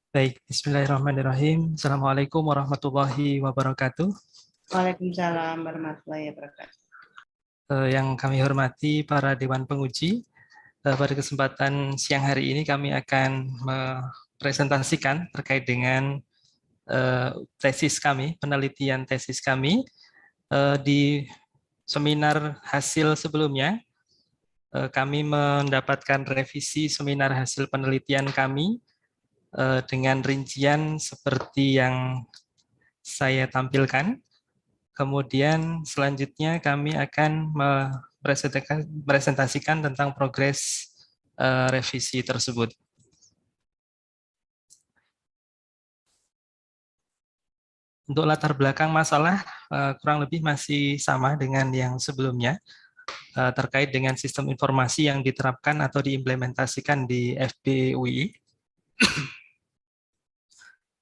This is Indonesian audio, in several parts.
Baik, Bismillahirrahmanirrahim. Assalamualaikum warahmatullahi wabarakatuh. Waalaikumsalam warahmatullahi wabarakatuh. Yang kami hormati para Dewan Penguji, pada kesempatan siang hari ini kami akan mempresentasikan terkait dengan tesis kami, penelitian tesis kami. Di seminar hasil sebelumnya, kami mendapatkan revisi seminar hasil penelitian kami dengan rincian seperti yang saya tampilkan. Kemudian selanjutnya kami akan mempresentasikan tentang progres revisi tersebut. Untuk latar belakang masalah kurang lebih masih sama dengan yang sebelumnya terkait dengan sistem informasi yang diterapkan atau diimplementasikan di FBUI.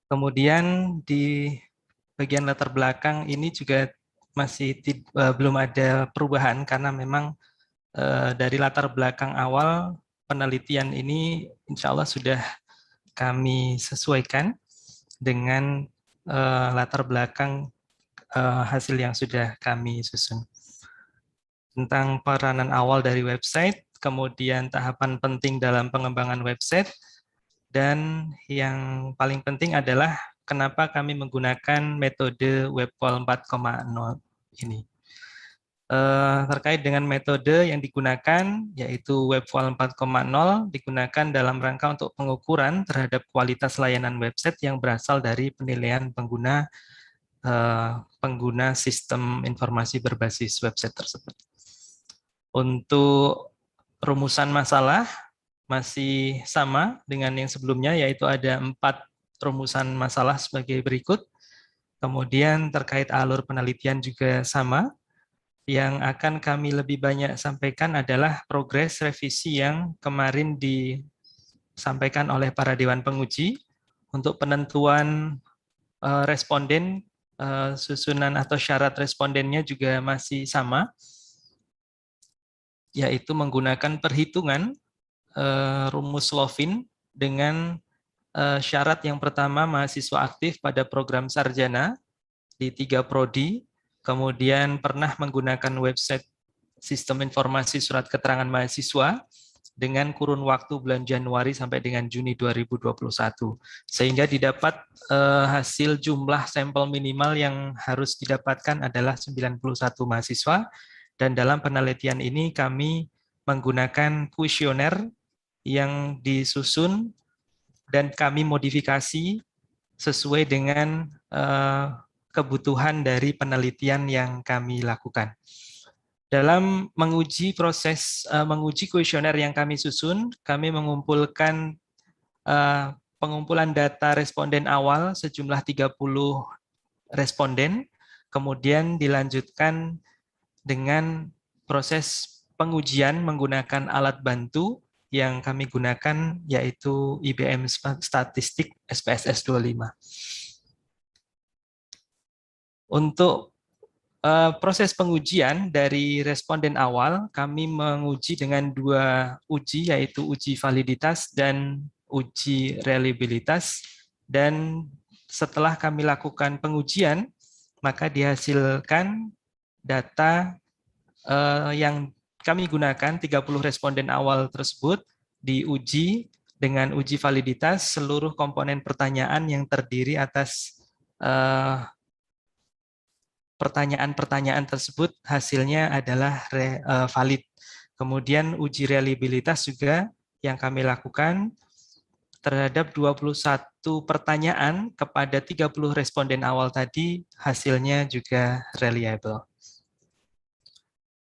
Kemudian di bagian latar belakang ini juga masih belum ada perubahan karena memang dari latar belakang awal penelitian ini insya Allah sudah kami sesuaikan dengan latar belakang hasil yang sudah kami susun. Tentang peranan awal dari website, kemudian tahapan penting dalam pengembangan website, dan yang paling penting adalah kenapa kami menggunakan metode WebQual 4.0 ini. Terkait dengan metode yang digunakan, yaitu WebQual 4.0 digunakan dalam rangka untuk pengukuran terhadap kualitas layanan website yang berasal dari penilaian pengguna sistem informasi berbasis website tersebut. Untuk rumusan masalah masih sama dengan yang sebelumnya, yaitu ada 4 rumusan masalah sebagai berikut. Kemudian terkait alur penelitian juga sama. Yang akan kami lebih banyak sampaikan adalah progres revisi yang kemarin disampaikan oleh para Dewan Penguji untuk penentuan responden, susunan atau syarat respondennya juga masih sama, yaitu menggunakan perhitungan rumus Lovin dengan syarat yang pertama mahasiswa aktif pada program sarjana di 3 prodi, kemudian pernah menggunakan website sistem informasi surat keterangan mahasiswa dengan kurun waktu bulan Januari sampai dengan Juni 2021. Sehingga didapat hasil jumlah sampel minimal yang harus didapatkan adalah 91 mahasiswa. Dan dalam penelitian ini kami menggunakan kuesioner yang disusun dan kami modifikasi sesuai dengan kebutuhan dari penelitian yang kami lakukan. Dalam menguji kuesioner yang kami susun, kami mengumpulkan pengumpulan data responden awal sejumlah 30 responden, kemudian dilanjutkan dengan proses pengujian menggunakan alat bantu yang kami gunakan, yaitu IBM Statistik SPSS 25. Untuk proses pengujian dari responden awal, kami menguji dengan 2 uji, yaitu uji validitas dan uji reliabilitas. Dan setelah kami lakukan pengujian, maka dihasilkan data yang kami gunakan 30 responden awal tersebut diuji dengan uji validitas seluruh komponen pertanyaan yang terdiri atas pertanyaan-pertanyaan tersebut hasilnya adalah valid. Kemudian uji reliabilitas juga yang kami lakukan terhadap 21 pertanyaan kepada 30 responden awal tadi hasilnya juga reliable.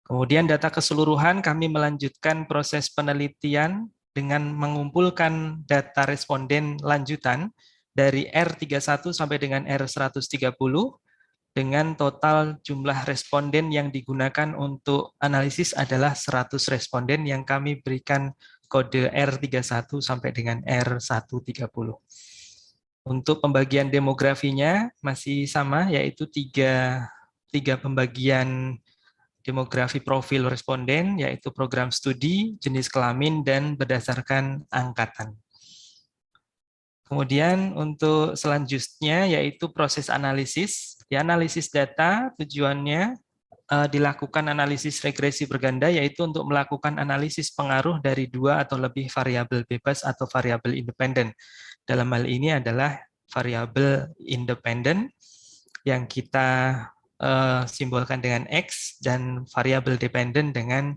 Kemudian data keseluruhan kami melanjutkan proses penelitian dengan mengumpulkan data responden lanjutan dari R31 sampai dengan R130 dengan total jumlah responden yang digunakan untuk analisis adalah 100 responden yang kami berikan kode R31 sampai dengan R130. Untuk pembagian demografinya masih sama, yaitu tiga pembagian demografi profil responden, yaitu program studi, jenis kelamin, dan berdasarkan angkatan. Kemudian untuk selanjutnya yaitu proses analisis. Ya, analisis data tujuannya dilakukan analisis regresi berganda, yaitu untuk melakukan analisis pengaruh dari 2 atau lebih variabel bebas atau variabel independen. Dalam hal ini adalah variabel independen yang kita simbolkan dengan X dan variabel dependen dengan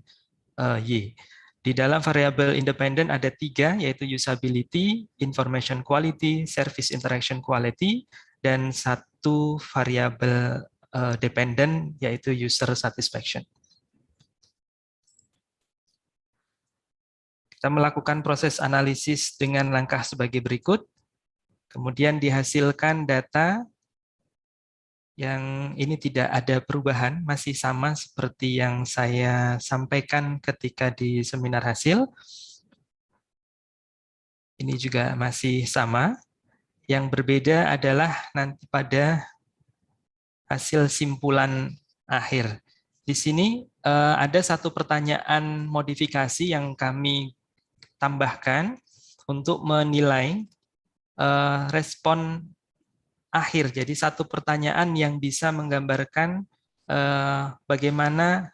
Y. Di dalam variabel independen ada 3, yaitu usability, information quality, service interaction quality, dan 1 variabel dependent, yaitu user satisfaction. Kita melakukan proses analisis dengan langkah sebagai berikut. Kemudian dihasilkan data yang ini tidak ada perubahan, masih sama seperti yang saya sampaikan ketika di seminar hasil. Ini juga masih sama. Yang berbeda adalah nanti pada hasil simpulan akhir. Di sini ada 1 pertanyaan modifikasi yang kami tambahkan untuk menilai respon akhir. Jadi 1 pertanyaan yang bisa menggambarkan bagaimana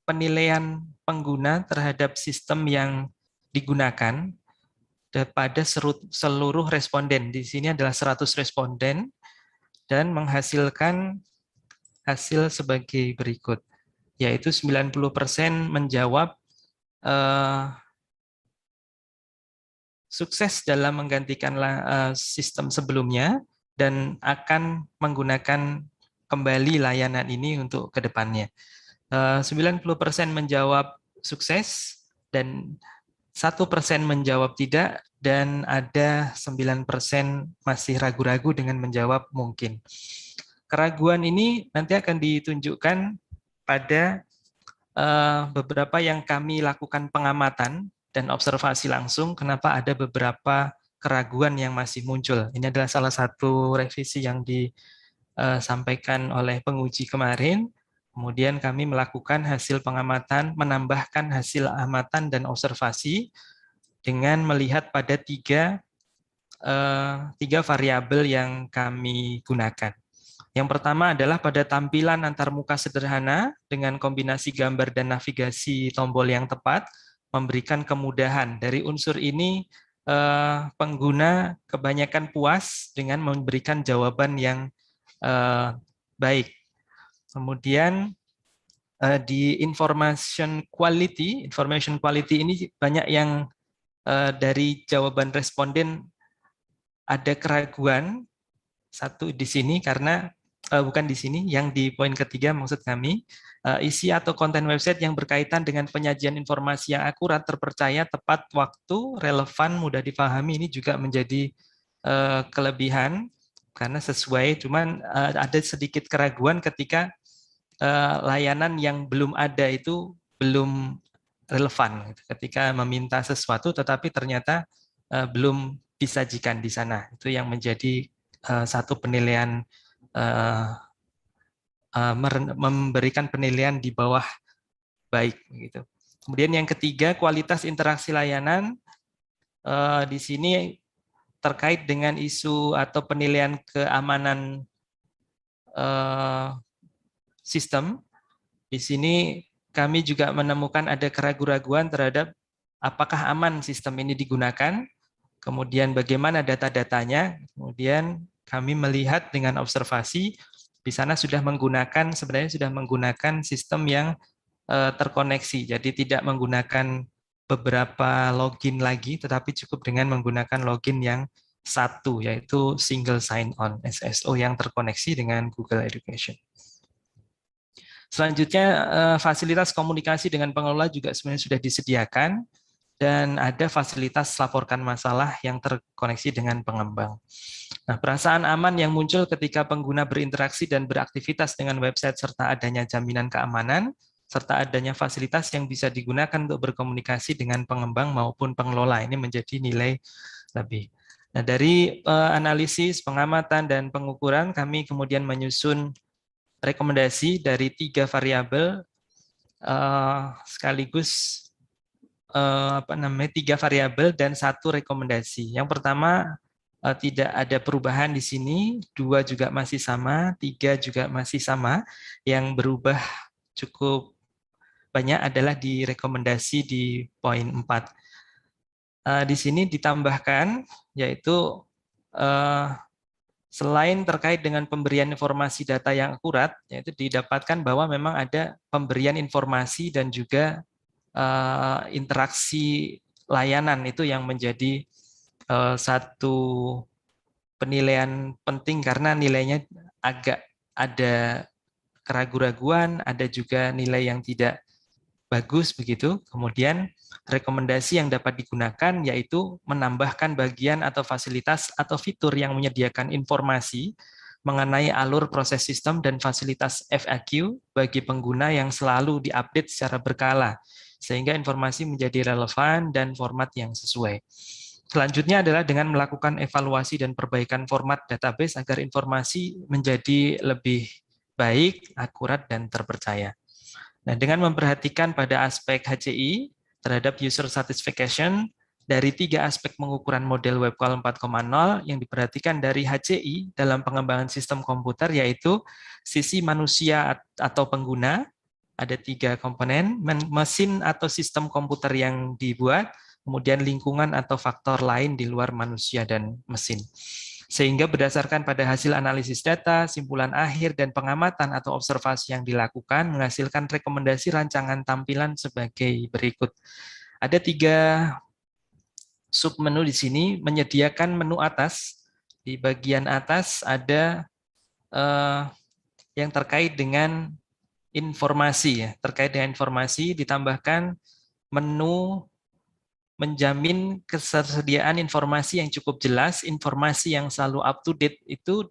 penilaian pengguna terhadap sistem yang digunakan pada seluruh responden. Di sini adalah 100 responden dan menghasilkan hasil sebagai berikut, yaitu 90% menjawab sukses dalam menggantikan sistem sebelumnya dan akan menggunakan kembali layanan ini untuk ke depannya. 90% menjawab sukses dan 1% menjawab tidak, dan ada 9% masih ragu-ragu dengan menjawab mungkin. Keraguan ini nanti akan ditunjukkan pada beberapa yang kami lakukan pengamatan dan observasi langsung, kenapa ada beberapa keraguan yang masih muncul. Ini adalah salah satu revisi yang disampaikan oleh penguji kemarin. Kemudian kami melakukan hasil pengamatan, menambahkan hasil amatan dan observasi dengan melihat pada 3 variabel yang kami gunakan. Yang pertama adalah pada tampilan antarmuka sederhana dengan kombinasi gambar dan navigasi tombol yang tepat, memberikan kemudahan. Dari unsur ini, pengguna kebanyakan puas dengan memberikan jawaban yang baik. Kemudian di information quality ini banyak yang dari jawaban responden ada keraguan. 1 di sini karena bukan di sini, yang di poin ketiga maksud kami, isi atau konten website yang berkaitan dengan penyajian informasi yang akurat, terpercaya, tepat waktu, relevan, mudah dipahami, ini juga menjadi kelebihan karena sesuai, cuman ada sedikit keraguan ketika layanan yang belum ada itu belum relevan ketika meminta sesuatu tetapi ternyata belum disajikan di sana. Itu yang menjadi 1 penilaian, memberikan penilaian di bawah baik gitu. Kemudian yang ketiga, kualitas interaksi layanan. Di sini terkait dengan isu atau penilaian keamanan sistem. Di sini kami juga menemukan ada keraguan-raguan terhadap apakah aman sistem ini digunakan, kemudian bagaimana data-datanya, kemudian kami melihat dengan observasi di sana sebenarnya sudah menggunakan sistem yang terkoneksi, jadi tidak menggunakan beberapa login lagi, tetapi cukup dengan menggunakan login yang 1, yaitu single sign-on SSO yang terkoneksi dengan Google Education. Selanjutnya, fasilitas komunikasi dengan pengelola juga sebenarnya sudah disediakan, dan ada fasilitas laporkan masalah yang terkoneksi dengan pengembang. Nah, perasaan aman yang muncul ketika pengguna berinteraksi dan beraktivitas dengan website serta adanya jaminan keamanan, serta adanya fasilitas yang bisa digunakan untuk berkomunikasi dengan pengembang maupun pengelola, ini menjadi nilai lebih. Nah, dari analisis, pengamatan, dan pengukuran, kami kemudian menyusun rekomendasi dari 3 variabel sekaligus 3 variabel dan 1 rekomendasi. Yang pertama tidak ada perubahan di sini, 2 juga masih sama, 3 juga masih sama. Yang berubah cukup banyak adalah di rekomendasi di poin 4. Di sini ditambahkan yaitu selain terkait dengan pemberian informasi data yang akurat, yaitu didapatkan bahwa memang ada pemberian informasi dan juga interaksi layanan itu yang menjadi satu penilaian penting karena nilainya agak ada keraguan-raguan, ada juga nilai yang tidak bagus begitu. Kemudian rekomendasi yang dapat digunakan yaitu menambahkan bagian atau fasilitas atau fitur yang menyediakan informasi mengenai alur proses sistem dan fasilitas FAQ bagi pengguna yang selalu diupdate secara berkala, sehingga informasi menjadi relevan dan format yang sesuai. Selanjutnya adalah dengan melakukan evaluasi dan perbaikan format database agar informasi menjadi lebih baik, akurat, dan terpercaya. Nah, dengan memperhatikan pada aspek HCI terhadap user satisfaction, dari 3 aspek pengukuran model WebQual 4.0 yang diperhatikan dari HCI dalam pengembangan sistem komputer, yaitu sisi manusia atau pengguna, ada 3 komponen, mesin atau sistem komputer yang dibuat, kemudian lingkungan atau faktor lain di luar manusia dan mesin. Sehingga berdasarkan pada hasil analisis data, simpulan akhir, dan pengamatan atau observasi yang dilakukan, menghasilkan rekomendasi rancangan tampilan sebagai berikut. Ada 3 submenu di sini, menyediakan menu atas. Di bagian atas ada yang terkait dengan informasi. Ya. Terkait dengan informasi, ditambahkan menu menjamin ketersediaan informasi yang cukup jelas, informasi yang selalu up to date itu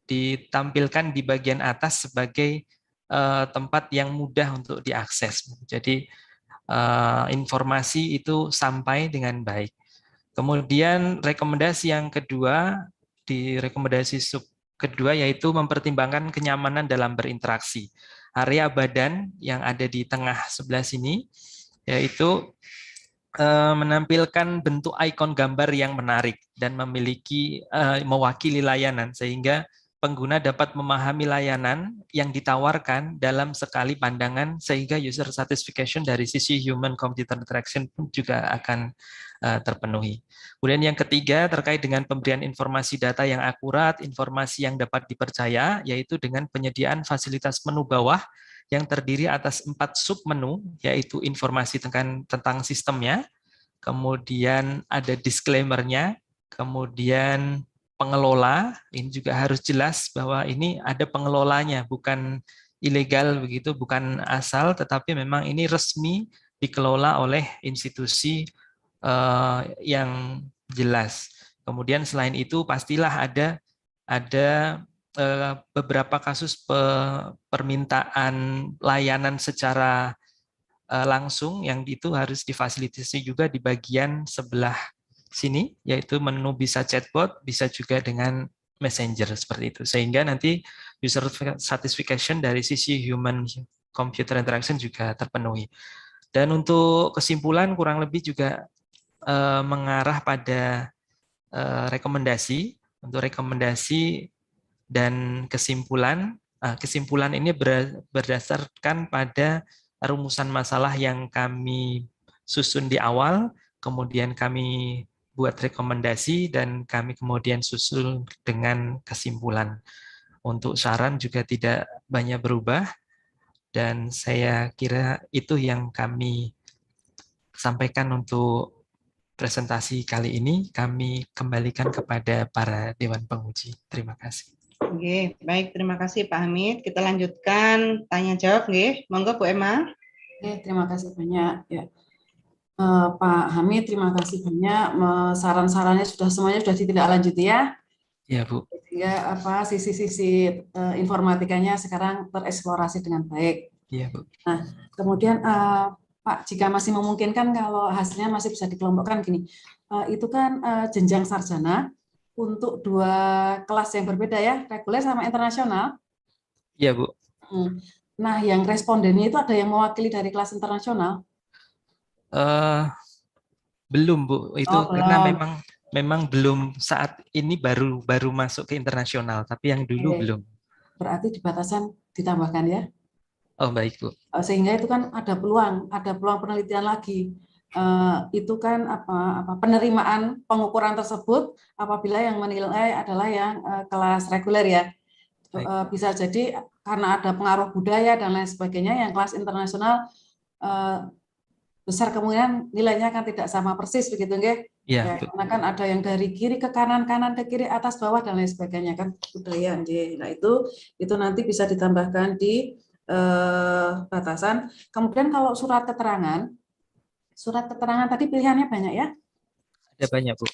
ditampilkan di bagian atas sebagai tempat yang mudah untuk diakses. Jadi informasi itu sampai dengan baik. Kemudian rekomendasi yang kedua, di rekomendasi sub kedua yaitu mempertimbangkan kenyamanan dalam berinteraksi. Area badan yang ada di tengah sebelah sini yaitu menampilkan bentuk ikon gambar yang menarik dan memiliki mewakili layanan sehingga pengguna dapat memahami layanan yang ditawarkan dalam sekali pandangan sehingga user satisfaction dari sisi human computer interaction pun juga akan terpenuhi. Kemudian yang ketiga terkait dengan pemberian informasi data yang akurat, informasi yang dapat dipercaya yaitu dengan penyediaan fasilitas menu bawah yang terdiri atas 4 submenu, yaitu informasi tentang sistemnya, kemudian ada disclaimer-nya, kemudian pengelola, ini juga harus jelas bahwa ini ada pengelolanya, bukan ilegal begitu, bukan asal, tetapi memang ini resmi dikelola oleh institusi yang jelas. Kemudian selain itu pastilah ada beberapa kasus permintaan layanan secara langsung yang itu harus difasilitasi juga di bagian sebelah sini, yaitu menu bisa chatbot, bisa juga dengan messenger seperti itu. Sehingga nanti user satisfaction dari sisi human computer interaction juga terpenuhi. Dan untuk kesimpulan kurang lebih juga mengarah pada rekomendasi. Untuk rekomendasi dan kesimpulan, kesimpulan ini berdasarkan pada rumusan masalah yang kami susun di awal, kemudian kami buat rekomendasi, dan kami kemudian susul dengan kesimpulan. Untuk saran juga tidak banyak berubah, dan saya kira itu yang kami sampaikan untuk presentasi kali ini. Kami kembalikan kepada para Dewan Penguji. Terima kasih. Oke, baik, terima kasih Pak Hamid. Kita lanjutkan tanya jawab, nggih. Monggo Bu Emma. Oke, terima kasih banyak ya. Pak Hamid, terima kasih banyak. Saran-sarannya semuanya sudah ditindaklanjuti ya. Ya, Bu. Sehingga sisi-sisi informatikanya sekarang tereksplorasi dengan baik. Iya, Bu. Nah, kemudian Pak, jika masih memungkinkan kalau hasilnya masih bisa dikelompokkan gini, itu kan jenjang sarjana untuk 2 kelas yang berbeda ya, reguler sama internasional. Iya, Bu. Nah, yang respondennya itu ada yang mewakili dari kelas internasional? Eh, belum Bu, itu Oh, karena belum. memang belum saat ini baru baru masuk ke internasional, tapi yang dulu Oke. belum. Berarti di batasan ditambahkan ya. Oh baik Bu. Sehingga itu kan ada peluang penelitian lagi. Itu kan apa penerimaan pengukuran tersebut apabila yang menilai adalah yang kelas reguler ya. Baik. Bisa jadi karena ada pengaruh budaya dan lain sebagainya, yang kelas internasional besar kemungkinan nilainya akan tidak sama persis begitu nggih? Iya, Ya, Bu. karena kan ada yang dari kiri ke kanan, kanan ke kiri, atas bawah dan lain sebagainya kan budaya nggih. Nah, itu nanti bisa ditambahkan di batasan. Kemudian kalau surat keterangan tadi pilihannya banyak ya. Ada banyak Bu.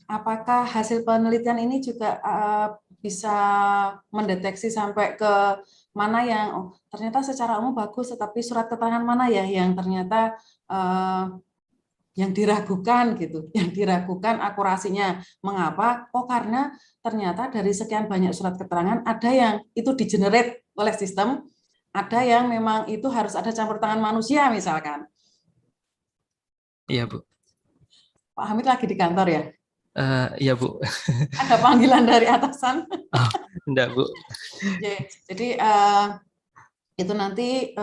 Apakah hasil penelitian ini juga bisa mendeteksi sampai ke mana yang ternyata secara umum bagus, tetapi surat keterangan mana ya yang ternyata yang diragukan gitu, yang diragukan akurasinya. Mengapa? Oh, karena ternyata dari sekian banyak surat keterangan ada yang itu di-generate oleh sistem, ada yang memang itu harus ada campur tangan manusia misalkan. Iya Bu. Pak Hamid lagi di kantor ya? Iya Bu. Ada panggilan dari atasan? Oh, enggak Bu. Jadi itu nanti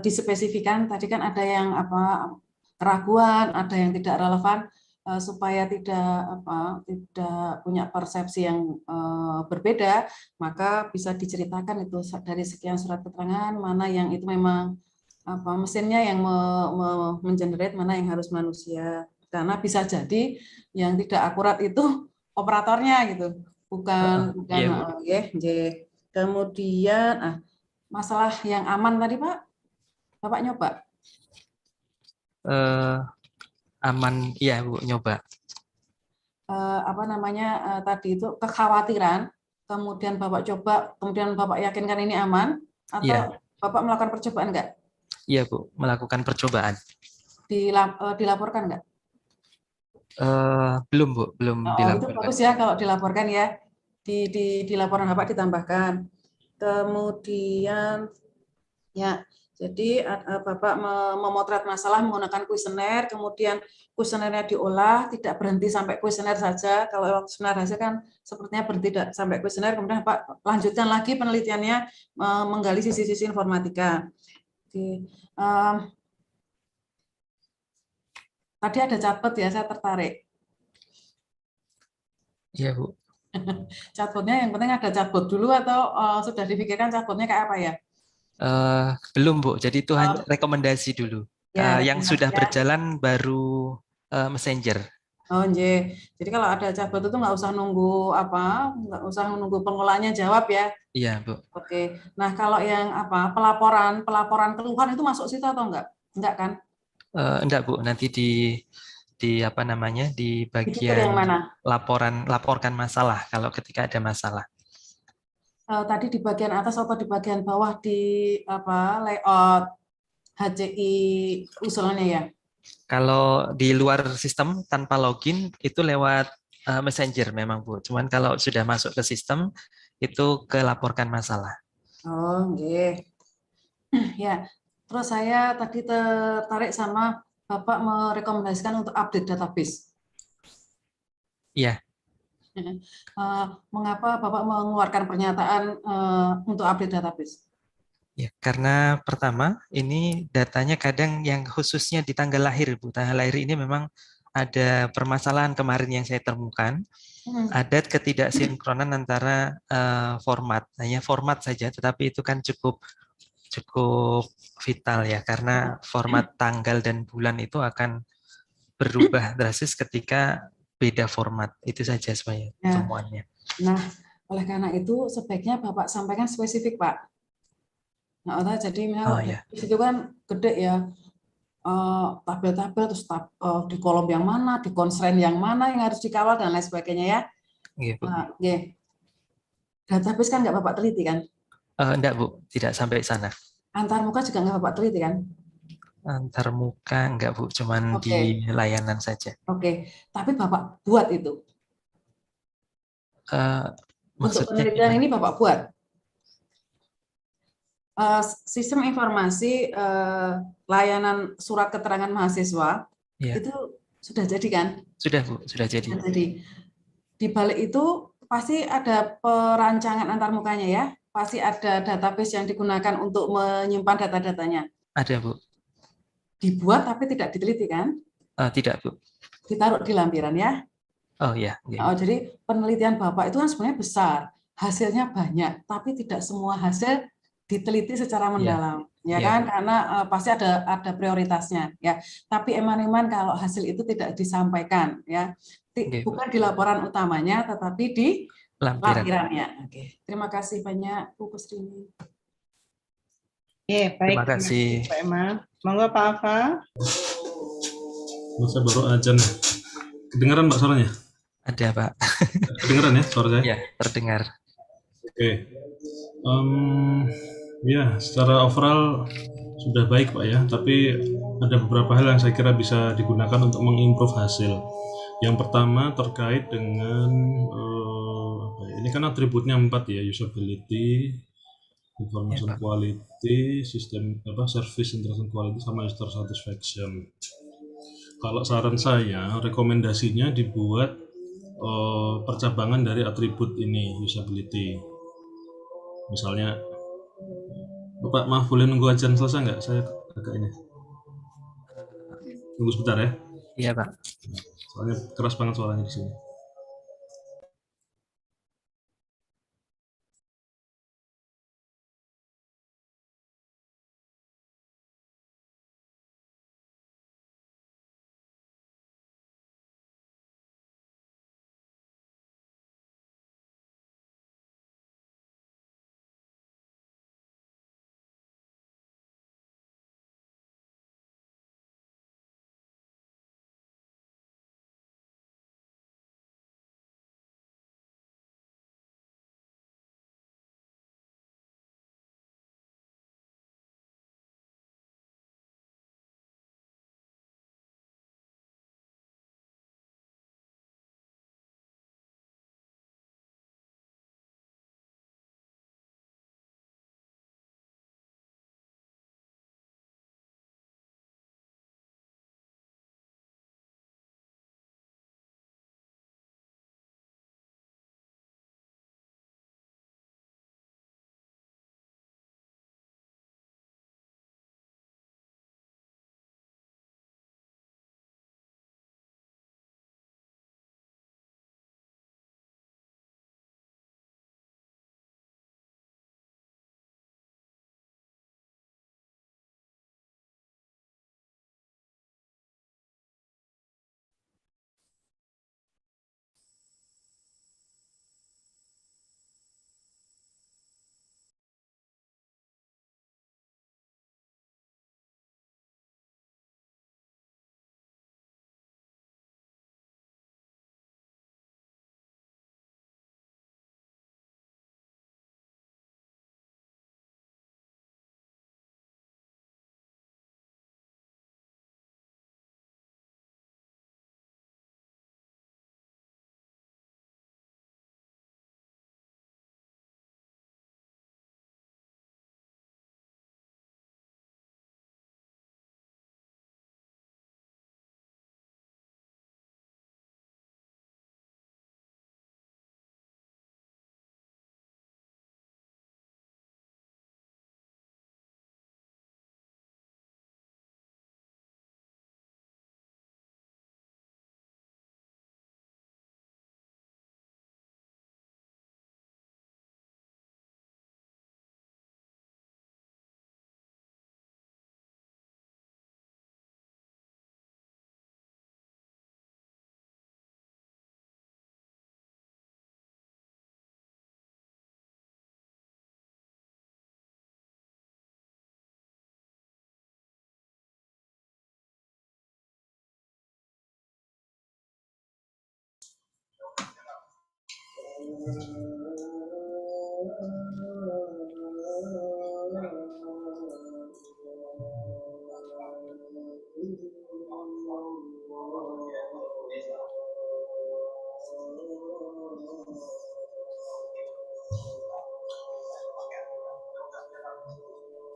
dispesifikan. Tadi kan ada yang keraguan, ada yang tidak relevan, supaya tidak punya persepsi yang berbeda, maka bisa diceritakan itu dari sekian surat keterangan mana yang itu memang mesinnya yang mengenerate, mana yang harus manusia. Karena bisa jadi yang tidak akurat itu operatornya gitu, bukan Iya Bu. Kemudian masalah yang aman tadi Pak, Bapak nyoba Aman, iya Bu, nyoba. tadi itu kekhawatiran, kemudian Bapak coba, kemudian Bapak yakinkan ini aman, Iya, atau Bapak melakukan percobaan enggak? iya Bu, melakukan percobaan. Dilaporkan enggak? Belum Bu, belum Oh, itu dilaporkan. bagus ya kalau dilaporkan ya. Di laporan Bapak ditambahkan. Kemudian ya, jadi Bapak memotret masalah menggunakan kuesioner, kemudian kuesionernya diolah, tidak berhenti sampai kuesioner saja. Kalau kuesioner hasil kan sepertinya berhenti sampai kuesioner, kemudian Bapak lanjutkan lagi penelitiannya menggali sisi-sisi informatika. Oke. Tadi ada chatbot ya, saya tertarik. Iya Bu. Chatbotnya yang penting ada chatbot dulu atau sudah dipikirkan chatbotnya kayak apa ya? Belum Bu, jadi itu hanya rekomendasi dulu. Ya, Yang sudah rekomendasinya. berjalan baru Messenger. Oh, jadi kalau ada chatbot itu nggak usah nggak usah nunggu pengolahnya jawab ya. Iya Bu. Oke. Nah, kalau yang pelaporan keluhan itu masuk situ atau enggak? Enggak kan? Enggak Bu, nanti di apa namanya, di Dipikir bagian yang mana? laporkan masalah kalau ketika ada masalah. Tadi di bagian atas atau di bagian bawah di layout HCI usulannya ya? Kalau di luar sistem tanpa login itu lewat Messenger memang Bu. Cuman kalau sudah masuk ke sistem itu ke laporkan masalah. Oh, oke. Ya. Terus saya tadi tertarik sama Bapak merekomendasikan untuk update database. Iya. Mengapa Bapak mengeluarkan pernyataan untuk update database? Ya, karena pertama ini datanya kadang yang khususnya di tanggal lahir, Bu. Tanggal lahir ini memang ada permasalahan kemarin yang saya temukan. Ada ketidaksinkronan antara format. Hanya format saja, tetapi itu kan cukup vital ya, karena format tanggal dan bulan itu akan berubah drastis ketika beda format. Itu saja sebenarnya temuannya. Nah, oleh karena itu sebaiknya Bapak sampaikan spesifik, Pak. Nah, jadi itu kan gede ya, tabel-tabel terus di kolom yang mana, di constraint yang mana yang harus dikawal dan lain sebagainya ya. Nah, database kan nggak Bapak teliti kan? Enggak Bu, tidak sampai sana. Antar muka juga nggak Bapak teliti kan? Antar muka enggak Bu, cuman di layanan saja. Oke, tapi Bapak buat itu. Untuk penelitian ini Bapak buat. Sistem informasi layanan surat keterangan mahasiswa Ya, itu sudah jadi kan? sudah Bu, sudah jadi. Sudah jadi. Di balik itu pasti ada perancangan antarmukanya ya, pasti ada database yang digunakan untuk menyimpan data-datanya. Ada Bu. Dibuat tapi tidak diteliti kan? Tidak Bu. Ditaruh di lampiran ya. Oh ya, ya. Oh, jadi penelitian Bapak itu kan sebenarnya besar, hasilnya banyak, tapi tidak semua hasil diteliti secara mendalam, ya Ya, kan? Bu. Karena pasti ada prioritasnya, ya. Tapi eman-eman kalau hasil itu tidak disampaikan, ya, Oke, Bu. bukan di laporan utamanya, tetapi di Lampiran. lampirannya. Oke, terima kasih banyak, Bu Kusrini. Baik, Terima kasih. Pak Emma. Monggo Pak Alfa. Saya baru aja nih. Kedengaran Mbak suaranya? Ada Pak. Kedengaran ya suara saya? Ya, terdengar. Oke. Ya, secara overall sudah baik Pak ya, tapi ada beberapa hal yang saya kira bisa digunakan untuk mengimprove hasil. Yang pertama terkait dengan ini kan atributnya 4 ya, usability, information Ya, Pak. quality, sistem service interaction quality, sama user satisfaction. Kalau saran saya, rekomendasinya dibuat percabangan dari atribut ini, usability. Misalnya, Bapak maaf boleh nunggu ajan selesai nggak? Saya agak ini. Tunggu sebentar ya. Iya Pak. Soalnya keras banget suaranya di sini.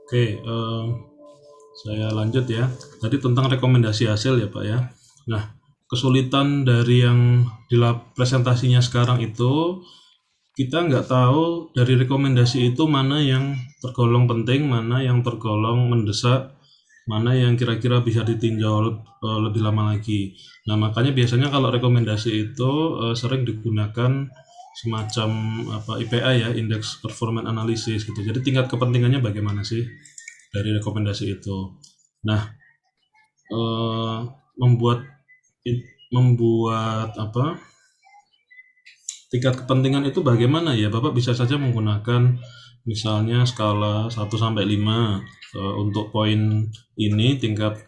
Oke, saya lanjut ya. Tadi tentang rekomendasi hasil ya Pak ya. Nah, kesulitan dari yang di presentasinya sekarang itu, kita nggak tahu dari rekomendasi itu mana yang tergolong penting, mana yang tergolong mendesak, mana yang kira-kira bisa ditinjau lebih lama lagi. Nah, makanya biasanya kalau rekomendasi itu sering digunakan semacam IPA ya, Index Performance Analysis gitu. Jadi tingkat kepentingannya bagaimana sih dari rekomendasi itu. Nah, membuat tingkat kepentingan itu bagaimana ya? Bapak bisa saja menggunakan misalnya skala 1 sampai 5 untuk poin ini tingkat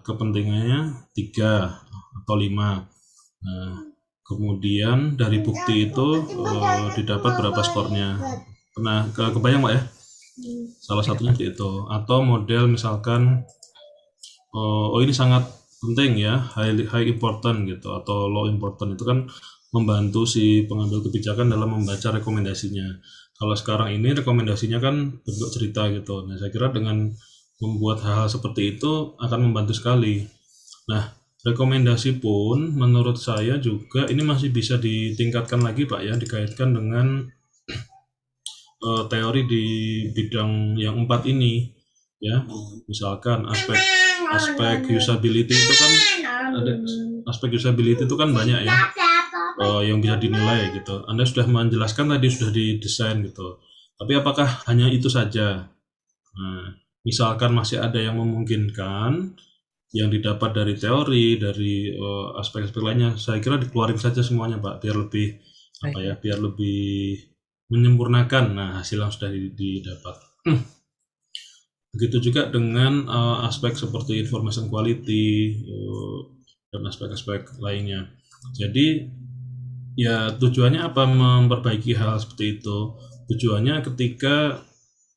kepentingannya 3 atau 5. Nah, kemudian dari bukti itu didapat berapa skornya. Pernah kebayang Pak ya? Salah satunya itu. Atau model misalkan ini sangat penting ya, high important gitu atau low important, itu kan membantu si pengambil kebijakan dalam membaca rekomendasinya. Kalau sekarang ini rekomendasinya kan bentuk cerita gitu. Nah, saya kira dengan membuat hal-hal seperti itu akan membantu sekali. Nah, rekomendasi pun menurut saya juga ini masih bisa ditingkatkan lagi Pak ya, dikaitkan dengan teori di bidang yang 4 ini ya. Misalkan aspek usability itu kan ada, aspek usability itu kan banyak ya yang bisa dinilai gitu. Anda sudah menjelaskan tadi, sudah didesain gitu. Tapi apakah hanya itu saja? Nah, misalkan masih ada yang memungkinkan yang didapat dari teori, dari aspek-aspek lainnya, saya kira dikeluarin saja semuanya Pak, biar lebih biar lebih menyempurnakan hasil yang sudah didapat. Begitu juga dengan aspek seperti information quality dan aspek-aspek lainnya. Jadi ya tujuannya apa memperbaiki hal seperti itu? Tujuannya ketika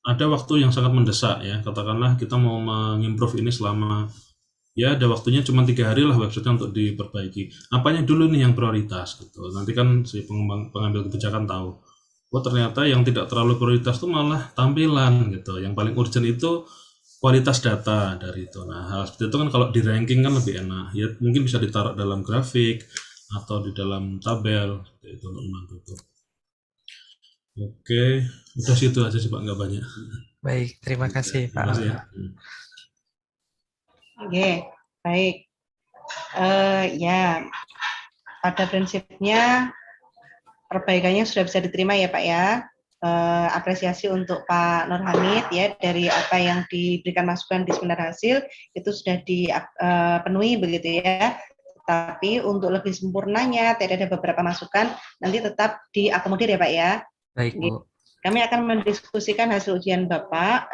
ada waktu yang sangat mendesak ya, katakanlah kita mau mengimprove ini selama ya ada waktunya cuma 3 hari lah websitenya untuk diperbaiki. Apanya dulu nih yang prioritas gitu. Nanti kan si pengambil kebijakan tahu. Oh ternyata yang tidak terlalu prioritas itu malah tampilan gitu. Yang paling urgent itu kualitas data dari itu. Nah hal seperti itu kan kalau di ranking kan lebih enak. Ya mungkin bisa ditaruh dalam grafik atau di dalam tabel itu untuk membantu itu. Oke, udah situ aja sih Pak, nggak banyak. Baik, terima kasih Pak. Terima kasih ya. Oke, baik. Ya, pada prinsipnya perbaikannya sudah bisa diterima ya Pak ya. Apresiasi untuk Pak Nur Hamid ya, dari apa yang diberikan masukan di seminar hasil itu sudah dipenuhi begitu ya. Tapi untuk lebih sempurnanya, tidak ada beberapa masukan, nanti tetap diakomodir ya Pak ya. Baik Bu. Kami akan mendiskusikan hasil ujian Bapak